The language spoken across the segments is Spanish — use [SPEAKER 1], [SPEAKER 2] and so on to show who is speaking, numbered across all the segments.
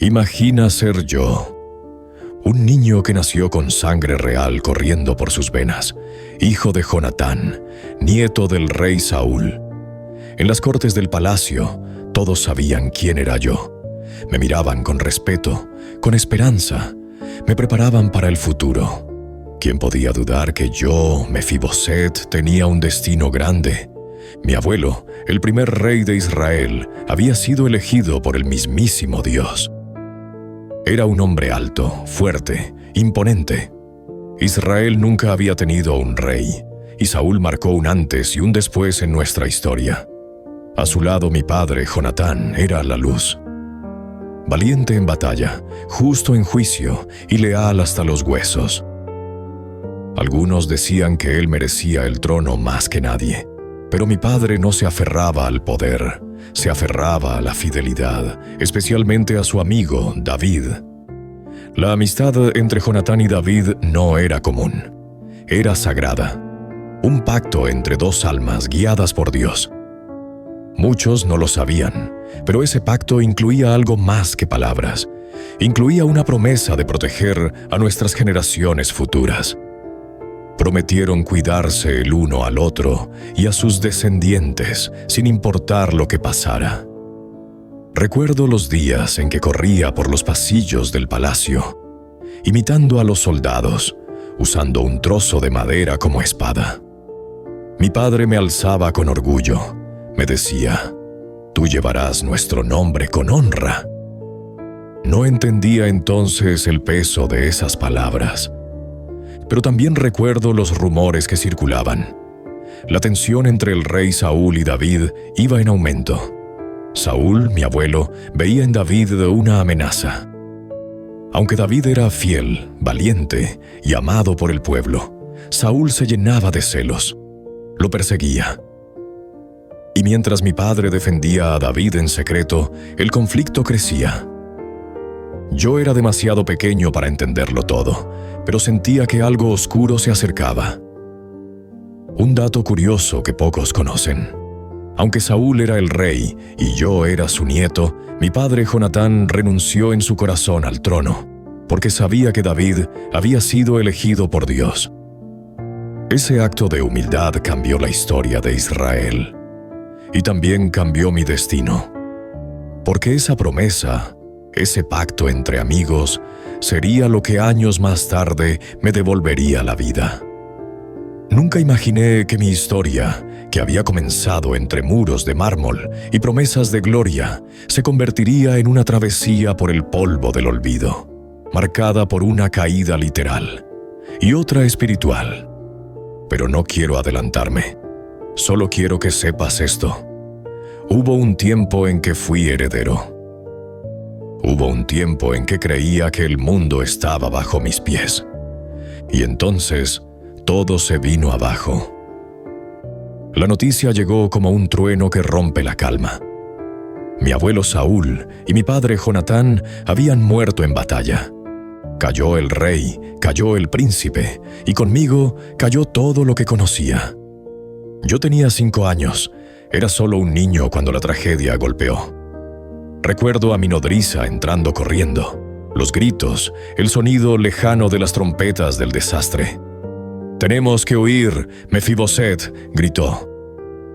[SPEAKER 1] Imagina ser yo, un niño que nació con sangre real corriendo por sus venas, hijo de Jonatán, nieto del rey Saúl. En las cortes del palacio, todos sabían quién era yo. Me miraban con respeto, con esperanza, me preparaban para el futuro. ¿Quién podía dudar que yo, Mefiboset, tenía un destino grande? Mi abuelo, el primer rey de Israel, había sido elegido por el mismísimo Dios. Era un hombre alto, fuerte, imponente. Israel nunca había tenido un rey, y Saúl marcó un antes y un después en nuestra historia. A su lado mi padre, Jonatán, era la luz. Valiente en batalla, justo en juicio y leal hasta los huesos. Algunos decían que él merecía el trono más que nadie, pero mi padre no se aferraba al poder, se aferraba a la fidelidad, especialmente a su amigo, David. La amistad entre Jonatán y David no era común, era sagrada, un pacto entre dos almas guiadas por Dios. Muchos no lo sabían, pero ese pacto incluía algo más que palabras, incluía una promesa de proteger a nuestras generaciones futuras. Prometieron cuidarse el uno al otro y a sus descendientes, sin importar lo que pasara. Recuerdo los días en que corría por los pasillos del palacio, imitando a los soldados, usando un trozo de madera como espada. Mi padre me alzaba con orgullo, me decía, «Tú llevarás nuestro nombre con honra». No entendía entonces el peso de esas palabras. Pero también recuerdo los rumores que circulaban. La tensión entre el rey Saúl y David iba en aumento. Saúl, mi abuelo, veía en David una amenaza. Aunque David era fiel, valiente y amado por el pueblo, Saúl se llenaba de celos. Lo perseguía. Y mientras mi padre defendía a David en secreto, el conflicto crecía. Yo era demasiado pequeño para entenderlo todo, pero sentía que algo oscuro se acercaba. Un dato curioso que pocos conocen. Aunque Saúl era el rey y yo era su nieto, mi padre Jonatán renunció en su corazón al trono, porque sabía que David había sido elegido por Dios. Ese acto de humildad cambió la historia de Israel. Y también cambió mi destino. Porque esa promesa, ese pacto entre amigos, sería lo que años más tarde me devolvería la vida. Nunca imaginé que mi historia, que había comenzado entre muros de mármol y promesas de gloria, se convertiría en una travesía por el polvo del olvido, marcada por una caída literal y otra espiritual. Pero no quiero adelantarme. Solo quiero que sepas esto. Hubo un tiempo en que fui heredero. Hubo un tiempo en que creía que el mundo estaba bajo mis pies. Y entonces, todo se vino abajo. La noticia llegó como un trueno que rompe la calma. Mi abuelo Saúl y mi padre Jonatán habían muerto en batalla. Cayó el rey, cayó el príncipe, y conmigo cayó todo lo que conocía. Yo tenía 5 años, era solo un niño cuando la tragedia golpeó. Recuerdo a mi nodriza entrando corriendo, los gritos, el sonido lejano de las trompetas del desastre. «¡Tenemos que huir!», Mefiboset gritó.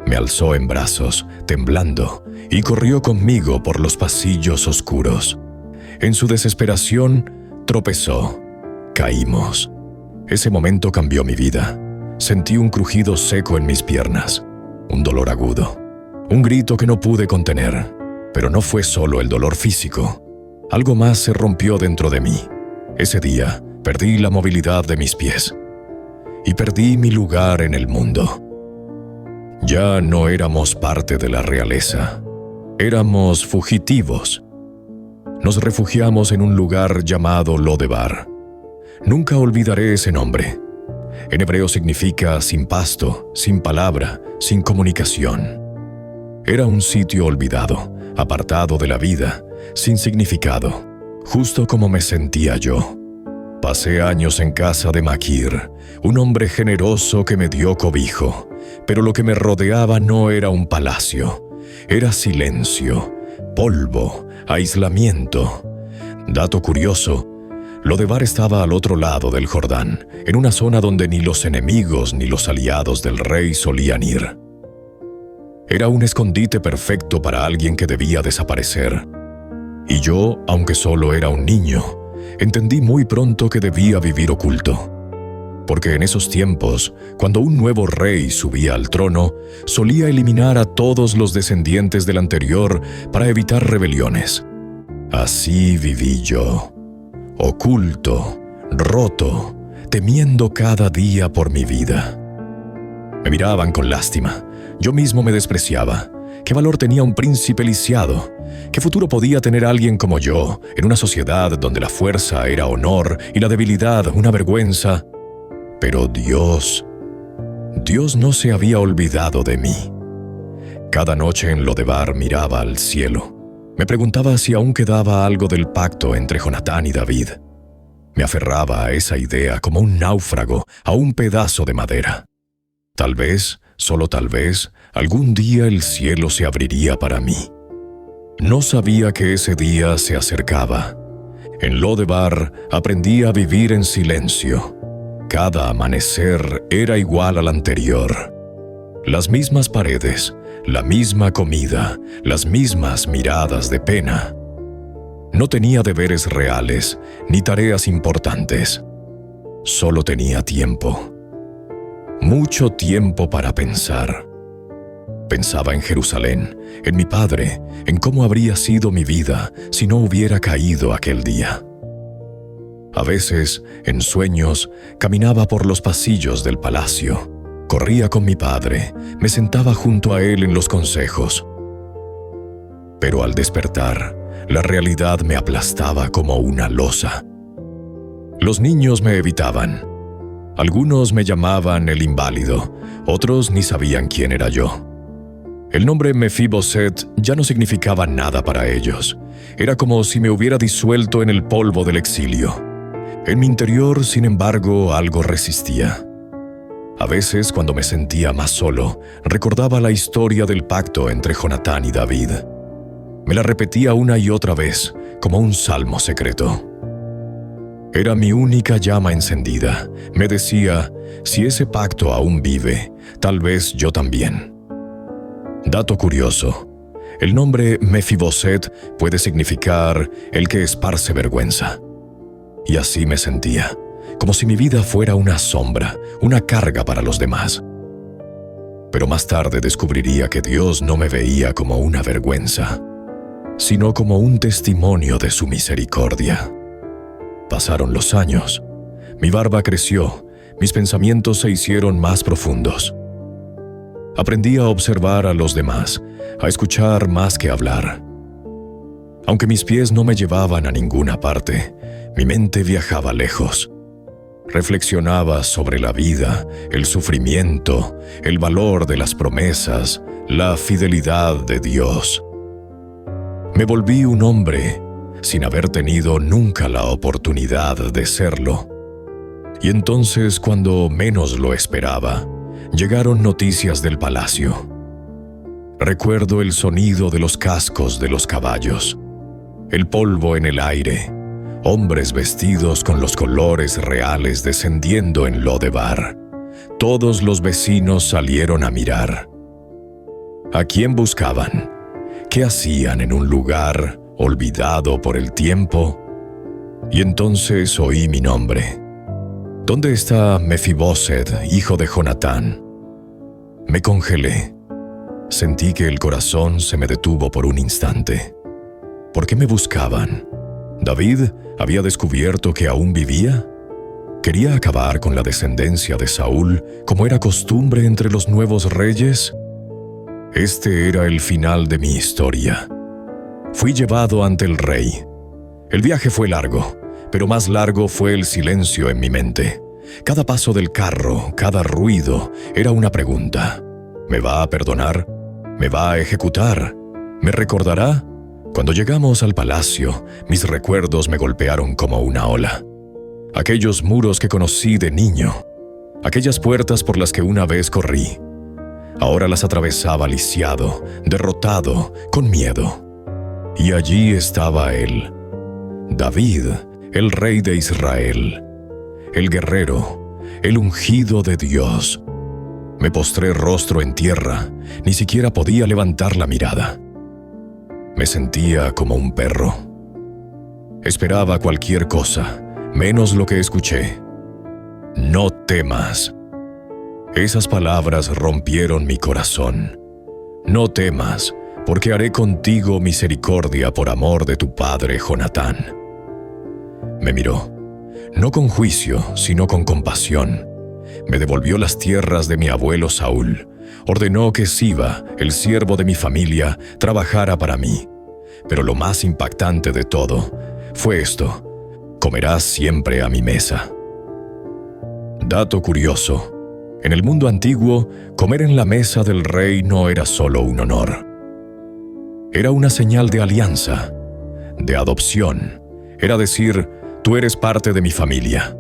[SPEAKER 1] Me alzó en brazos, temblando, y corrió conmigo por los pasillos oscuros. En su desesperación, tropezó. Caímos. Ese momento cambió mi vida. Sentí un crujido seco en mis piernas, un dolor agudo, un grito que no pude contener. Pero no fue solo el dolor físico. Algo más se rompió dentro de mí. Ese día perdí la movilidad de mis pies y perdí mi lugar en el mundo. Ya no éramos parte de la realeza. Éramos fugitivos. Nos refugiamos en un lugar llamado Lodebar. Nunca olvidaré ese nombre. En hebreo significa sin pasto, sin palabra, sin comunicación. Era un sitio olvidado, apartado de la vida, sin significado, justo como me sentía yo. Pasé años en casa de Maquir, un hombre generoso que me dio cobijo, pero lo que me rodeaba no era un palacio, era silencio, polvo, aislamiento. Dato curioso, Lodebar estaba al otro lado del Jordán, en una zona donde ni los enemigos ni los aliados del rey solían ir. Era un escondite perfecto para alguien que debía desaparecer. Y yo, aunque solo era un niño, entendí muy pronto que debía vivir oculto. Porque en esos tiempos, cuando un nuevo rey subía al trono, solía eliminar a todos los descendientes del anterior para evitar rebeliones. Así viví yo, oculto, roto, temiendo cada día por mi vida. Me miraban con lástima, yo mismo me despreciaba. ¿Qué valor tenía un príncipe lisiado? ¿Qué futuro podía tener alguien como yo, en una sociedad donde la fuerza era honor y la debilidad una vergüenza? Pero Dios no se había olvidado de mí. Cada noche en Lodebar miraba al cielo. Me preguntaba si aún quedaba algo del pacto entre Jonatán y David. Me aferraba a esa idea como un náufrago a un pedazo de madera. Tal vez, solo tal vez, algún día el cielo se abriría para mí. No sabía que ese día se acercaba. En Lodebar aprendí a vivir en silencio. Cada amanecer era igual al anterior. Las mismas paredes, la misma comida, las mismas miradas de pena. No tenía deberes reales ni tareas importantes. Solo tenía tiempo. Mucho tiempo para pensar. Pensaba en Jerusalén, en mi padre, en cómo habría sido mi vida si no hubiera caído aquel día. A veces, en sueños, caminaba por los pasillos del palacio, corría con mi padre, me sentaba junto a él en los consejos. Pero al despertar, la realidad me aplastaba como una losa. Los niños me evitaban. Algunos me llamaban el inválido, otros ni sabían quién era yo. El nombre Mefiboset ya no significaba nada para ellos. Era como si me hubiera disuelto en el polvo del exilio. En mi interior, sin embargo, algo resistía. A veces, cuando me sentía más solo, recordaba la historia del pacto entre Jonatán y David. Me la repetía una y otra vez, como un salmo secreto. Era mi única llama encendida. Me decía, si ese pacto aún vive, tal vez yo también. Dato curioso, el nombre Mefiboset puede significar el que esparce vergüenza. Y así me sentía, como si mi vida fuera una sombra, una carga para los demás. Pero más tarde descubriría que Dios no me veía como una vergüenza, sino como un testimonio de su misericordia. Pasaron los años, mi barba creció, mis pensamientos se hicieron más profundos. Aprendí a observar a los demás, a escuchar más que hablar. Aunque mis pies no me llevaban a ninguna parte, mi mente viajaba lejos. Reflexionaba sobre la vida, el sufrimiento, el valor de las promesas, la fidelidad de Dios. Me volví un hombre sin haber tenido nunca la oportunidad de serlo. Y entonces, cuando menos lo esperaba, llegaron noticias del palacio. Recuerdo el sonido de los cascos de los caballos, el polvo en el aire, hombres vestidos con los colores reales descendiendo en Lodebar. Todos los vecinos salieron a mirar. ¿A quién buscaban? ¿Qué hacían en un lugar olvidado por el tiempo? Y entonces oí mi nombre. ¿Dónde está Mefiboset, hijo de Jonatán? Me congelé. Sentí que el corazón se me detuvo por un instante. ¿Por qué me buscaban? ¿David había descubierto que aún vivía? ¿Quería acabar con la descendencia de Saúl, como era costumbre entre los nuevos reyes? Este era el final de mi historia. Fui llevado ante el rey. El viaje fue largo, pero más largo fue el silencio en mi mente. Cada paso del carro, cada ruido, era una pregunta. ¿Me va a perdonar? ¿Me va a ejecutar? ¿Me recordará? Cuando llegamos al palacio, mis recuerdos me golpearon como una ola. Aquellos muros que conocí de niño, aquellas puertas por las que una vez corrí, ahora las atravesaba lisiado, derrotado, con miedo. Y allí estaba él, David, el rey de Israel, el guerrero, el ungido de Dios. Me postré rostro en tierra, ni siquiera podía levantar la mirada. Me sentía como un perro. Esperaba cualquier cosa, menos lo que escuché. No temas. Esas palabras rompieron mi corazón. No temas, porque haré contigo misericordia por amor de tu padre Jonatán. Me miró, no con juicio, sino con compasión. Me devolvió las tierras de mi abuelo Saúl. Ordenó que Siba, el siervo de mi familia, trabajara para mí. Pero lo más impactante de todo fue esto: comerás siempre a mi mesa. Dato curioso: en el mundo antiguo, comer en la mesa del rey no era solo un honor. Era una señal de alianza, de adopción. Era decir, tú eres parte de mi familia.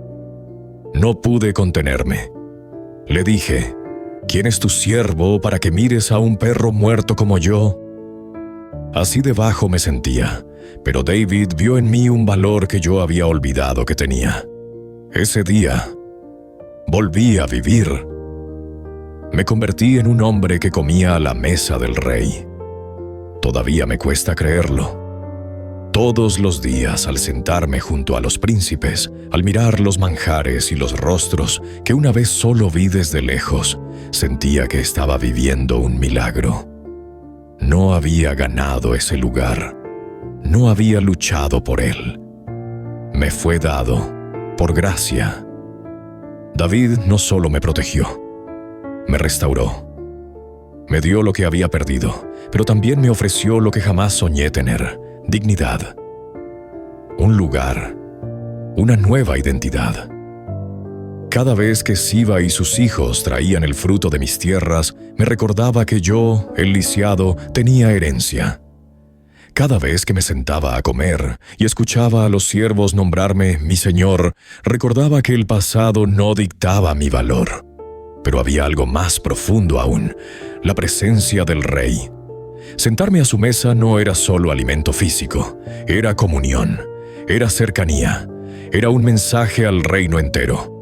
[SPEAKER 1] No pude contenerme. Le dije, ¿quién es tu siervo para que mires a un perro muerto como yo? Así de bajo me sentía, pero David vio en mí un valor que yo había olvidado que tenía. Ese día, volví a vivir. Me convertí en un hombre que comía a la mesa del rey. Todavía me cuesta creerlo. Todos los días, al sentarme junto a los príncipes, al mirar los manjares y los rostros que una vez solo vi desde lejos, sentía que estaba viviendo un milagro. No había ganado ese lugar. No había luchado por él. Me fue dado por gracia. David no solo me protegió, me restauró. Me dio lo que había perdido, pero también me ofreció lo que jamás soñé tener: dignidad, un lugar, una nueva identidad. Cada vez que Siba y sus hijos traían el fruto de mis tierras, me recordaba que yo, el lisiado, tenía herencia. Cada vez que me sentaba a comer y escuchaba a los siervos nombrarme mi señor, recordaba que el pasado no dictaba mi valor. Pero había algo más profundo aún: la presencia del rey. Sentarme a su mesa no era solo alimento físico, era comunión, era cercanía, era un mensaje al reino entero.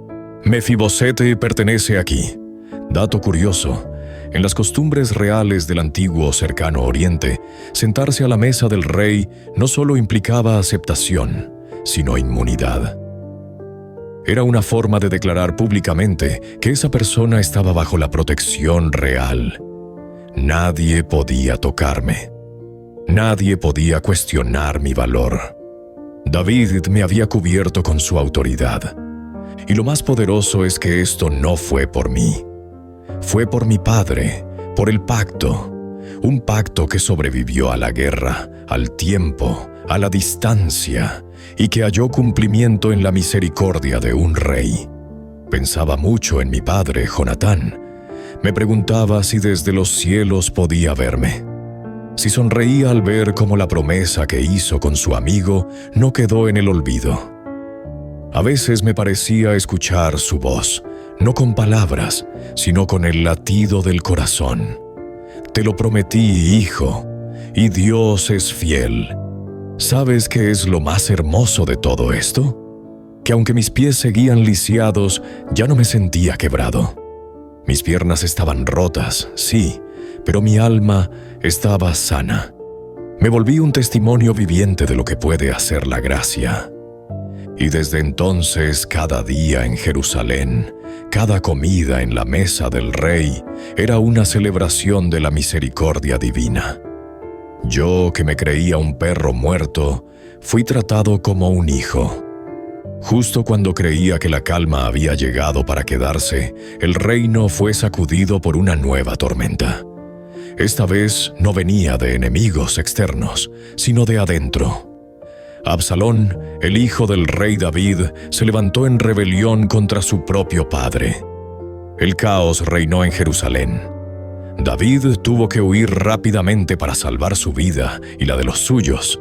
[SPEAKER 1] Mefibosete pertenece aquí. Dato curioso: en las costumbres reales del antiguo cercano oriente, sentarse a la mesa del rey no solo implicaba aceptación, sino inmunidad. Era una forma de declarar públicamente que esa persona estaba bajo la protección real. Nadie podía tocarme. Nadie podía cuestionar mi valor. David me había cubierto con su autoridad. Y lo más poderoso es que esto no fue por mí. Fue por mi padre, por el pacto. Un pacto que sobrevivió a la guerra, al tiempo, a la distancia, y que halló cumplimiento en la misericordia de un rey. Pensaba mucho en mi padre, Jonatán. Me preguntaba si desde los cielos podía verme. Si sonreía al ver cómo la promesa que hizo con su amigo no quedó en el olvido. A veces me parecía escuchar su voz, no con palabras, sino con el latido del corazón. Te lo prometí, hijo, y Dios es fiel. ¿Sabes qué es lo más hermoso de todo esto? Que aunque mis pies seguían lisiados, ya no me sentía quebrado. Mis piernas estaban rotas, sí, pero mi alma estaba sana. Me volví un testimonio viviente de lo que puede hacer la gracia. Y desde entonces, cada día en Jerusalén, cada comida en la mesa del rey, era una celebración de la misericordia divina. Yo, que me creía un perro muerto, fui tratado como un hijo. Justo cuando creía que la calma había llegado para quedarse, el reino fue sacudido por una nueva tormenta. Esta vez no venía de enemigos externos, sino de adentro. Absalón, el hijo del rey David, se levantó en rebelión contra su propio padre. El caos reinó en Jerusalén. David tuvo que huir rápidamente para salvar su vida y la de los suyos.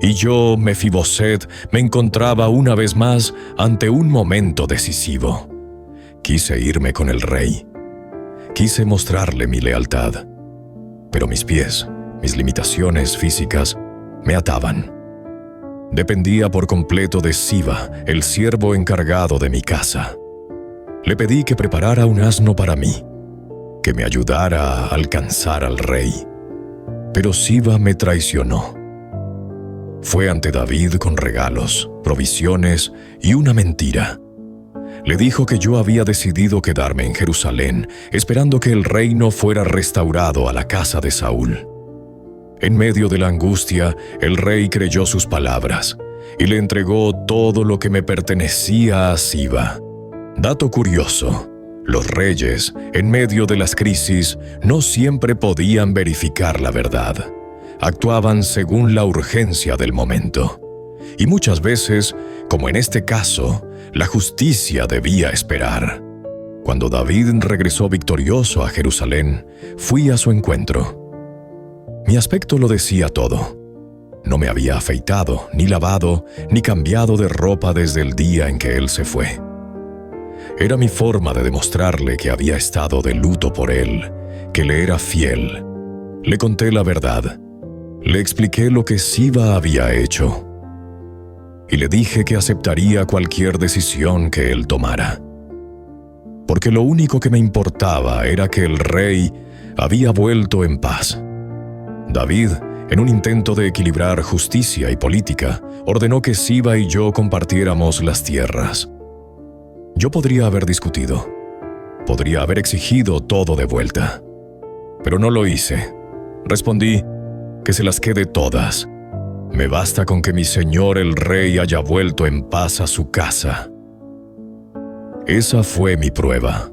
[SPEAKER 1] Y yo, Mefiboset, me encontraba una vez más ante un momento decisivo. Quise irme con el rey. Quise mostrarle mi lealtad. Pero mis pies, mis limitaciones físicas, me ataban. Dependía por completo de Siba, el siervo encargado de mi casa. Le pedí que preparara un asno para mí, que me ayudara a alcanzar al rey. Pero Siba me traicionó. Fue ante David con regalos, provisiones y una mentira. Le dijo que yo había decidido quedarme en Jerusalén, esperando que el reino fuera restaurado a la casa de Saúl. En medio de la angustia, el rey creyó sus palabras y le entregó todo lo que me pertenecía a Siba. Dato curioso: los reyes, en medio de las crisis, no siempre podían verificar la verdad. Actuaban según la urgencia del momento. Y muchas veces, como en este caso, la justicia debía esperar. Cuando David regresó victorioso a Jerusalén, fui a su encuentro. Mi aspecto lo decía todo. No me había afeitado, ni lavado, ni cambiado de ropa desde el día en que él se fue. Era mi forma de demostrarle que había estado de luto por él, que le era fiel. Le conté la verdad. Le expliqué lo que Siba había hecho. Y le dije que aceptaría cualquier decisión que él tomara. Porque lo único que me importaba era que el rey había vuelto en paz. David, en un intento de equilibrar justicia y política, ordenó que Siba y yo compartiéramos las tierras. Yo podría haber discutido. Podría haber exigido todo de vuelta. Pero no lo hice. Respondí: que se las quede todas. Me basta con que mi señor el rey haya vuelto en paz a su casa. Esa fue mi prueba.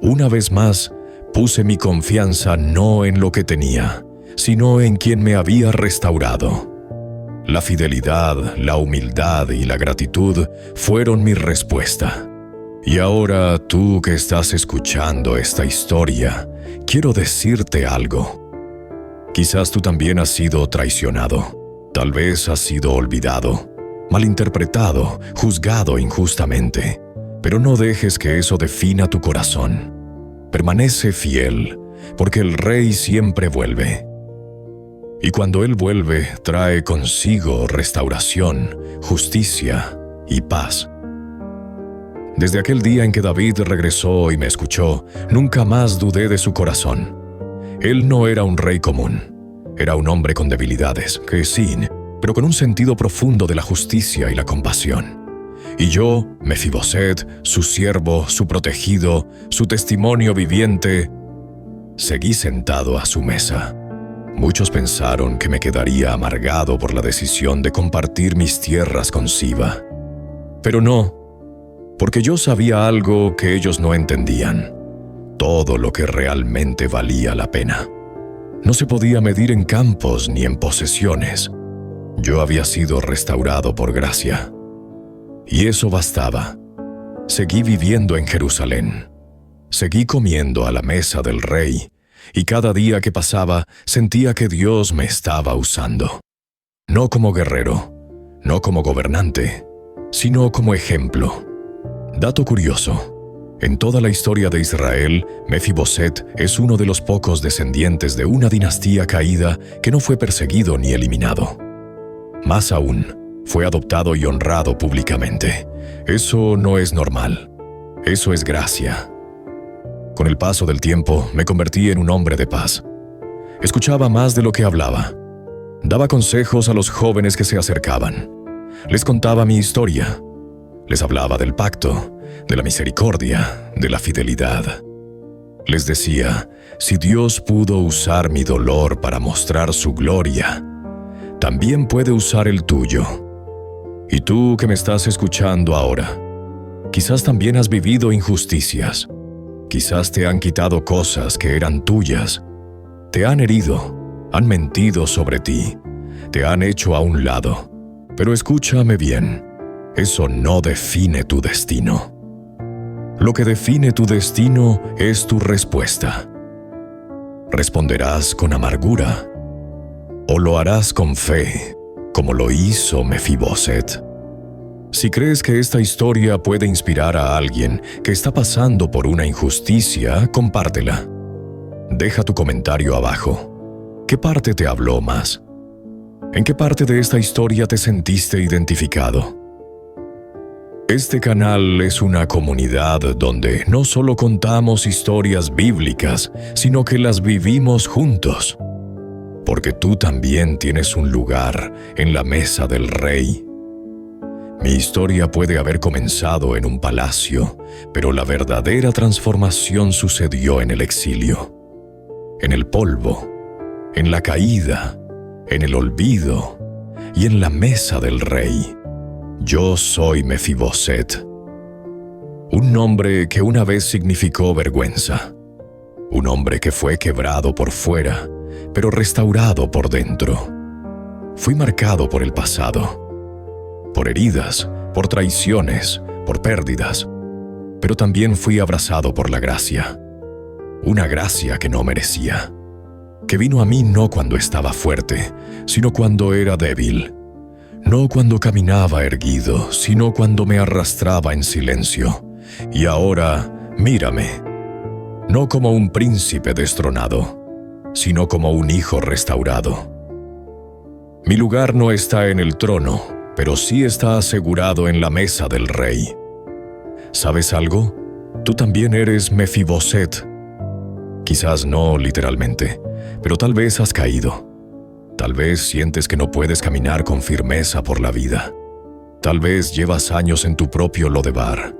[SPEAKER 1] Una vez más, puse mi confianza no en lo que tenía, sino en quien me había restaurado. La fidelidad, la humildad y la gratitud fueron mi respuesta. Y ahora, tú que estás escuchando esta historia, quiero decirte algo. Quizás tú también has sido traicionado. Tal vez has sido olvidado, malinterpretado, juzgado injustamente. Pero no dejes que eso defina tu corazón. Permanece fiel, porque el rey siempre vuelve. Y cuando él vuelve, trae consigo restauración, justicia y paz. Desde aquel día en que David regresó y me escuchó, nunca más dudé de su corazón. Él no era un rey común. Era un hombre con debilidades, que sí, pero con un sentido profundo de la justicia y la compasión. Y yo, Mefiboset, su siervo, su protegido, su testimonio viviente, seguí sentado a su mesa. Muchos pensaron que me quedaría amargado por la decisión de compartir mis tierras con Siba. Pero no, porque yo sabía algo que ellos no entendían. Todo lo que realmente valía la pena. No se podía medir en campos ni en posesiones. Yo había sido restaurado por gracia. Y eso bastaba. Seguí viviendo en Jerusalén. Seguí comiendo a la mesa del rey, y cada día que pasaba sentía que Dios me estaba usando. No como guerrero, no como gobernante, sino como ejemplo. Dato curioso. En toda la historia de Israel, Mefiboset es uno de los pocos descendientes de una dinastía caída que no fue perseguido ni eliminado. Más aún, fue adoptado y honrado públicamente. Eso no es normal. Eso es gracia. Con el paso del tiempo, me convertí en un hombre de paz. Escuchaba más de lo que hablaba. Daba consejos a los jóvenes que se acercaban. Les contaba mi historia. Les hablaba del pacto, de la misericordia, de la fidelidad. Les decía, si Dios pudo usar mi dolor para mostrar su gloria, también puede usar el tuyo. Y tú que me estás escuchando ahora, quizás también has vivido injusticias. Quizás te han quitado cosas que eran tuyas. Te han herido, han mentido sobre ti, te han hecho a un lado. Pero escúchame bien, eso no define tu destino. Lo que define tu destino es tu respuesta. ¿Responderás con amargura? ¿O lo harás con fe, como lo hizo Mefiboset? Si crees que esta historia puede inspirar a alguien que está pasando por una injusticia, compártela. Deja tu comentario abajo. ¿Qué parte te habló más? ¿En qué parte de esta historia te sentiste identificado? Este canal es una comunidad donde no solo contamos historias bíblicas, sino que las vivimos juntos. Porque tú también tienes un lugar en la mesa del Rey. Mi historia puede haber comenzado en un palacio, pero la verdadera transformación sucedió en el exilio, en el polvo, en la caída, en el olvido y en la mesa del Rey. Yo soy Mefiboset, un nombre que una vez significó vergüenza, un hombre que fue quebrado por fuera, pero restaurado por dentro. Fui marcado por el pasado, por heridas, por traiciones, por pérdidas, pero también fui abrazado por la gracia, una gracia que no merecía, que vino a mí no cuando estaba fuerte, sino cuando era débil. No cuando caminaba erguido, sino cuando me arrastraba en silencio. Y ahora, mírame, no como un príncipe destronado, sino como un hijo restaurado. Mi lugar no está en el trono, pero sí está asegurado en la mesa del Rey. ¿Sabes algo? Tú también eres Mefiboset. Quizás no literalmente, pero tal vez has caído. Tal vez sientes que no puedes caminar con firmeza por la vida. Tal vez llevas años en tu propio Lodebar,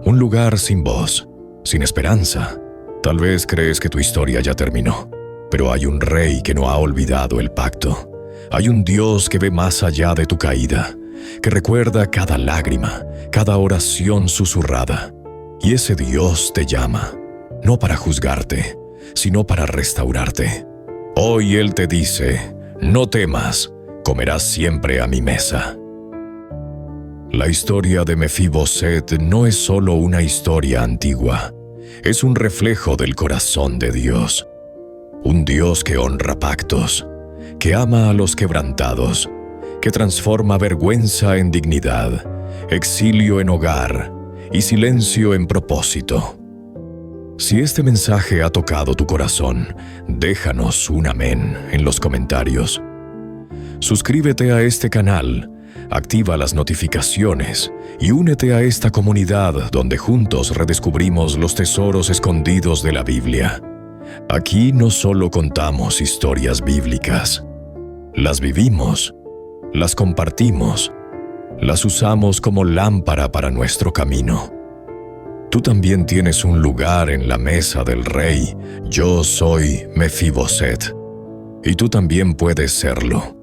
[SPEAKER 1] un lugar sin voz, sin esperanza. Tal vez crees que tu historia ya terminó, pero hay un Rey que no ha olvidado el pacto. Hay un Dios que ve más allá de tu caída, que recuerda cada lágrima, cada oración susurrada. Y ese Dios te llama, no para juzgarte, sino para restaurarte. Hoy Él te dice: no temas, comerás siempre a mi mesa. La historia de Mefiboset no es solo una historia antigua, es un reflejo del corazón de Dios. Un Dios que honra pactos, que ama a los quebrantados, que transforma vergüenza en dignidad, exilio en hogar y silencio en propósito. Si este mensaje ha tocado tu corazón, déjanos un amén en los comentarios. Suscríbete a este canal, activa las notificaciones y únete a esta comunidad donde juntos redescubrimos los tesoros escondidos de la Biblia. Aquí no solo contamos historias bíblicas, las vivimos, las compartimos, las usamos como lámpara para nuestro camino. Tú también tienes un lugar en la mesa del Rey. Yo soy Mefiboset, y tú también puedes serlo.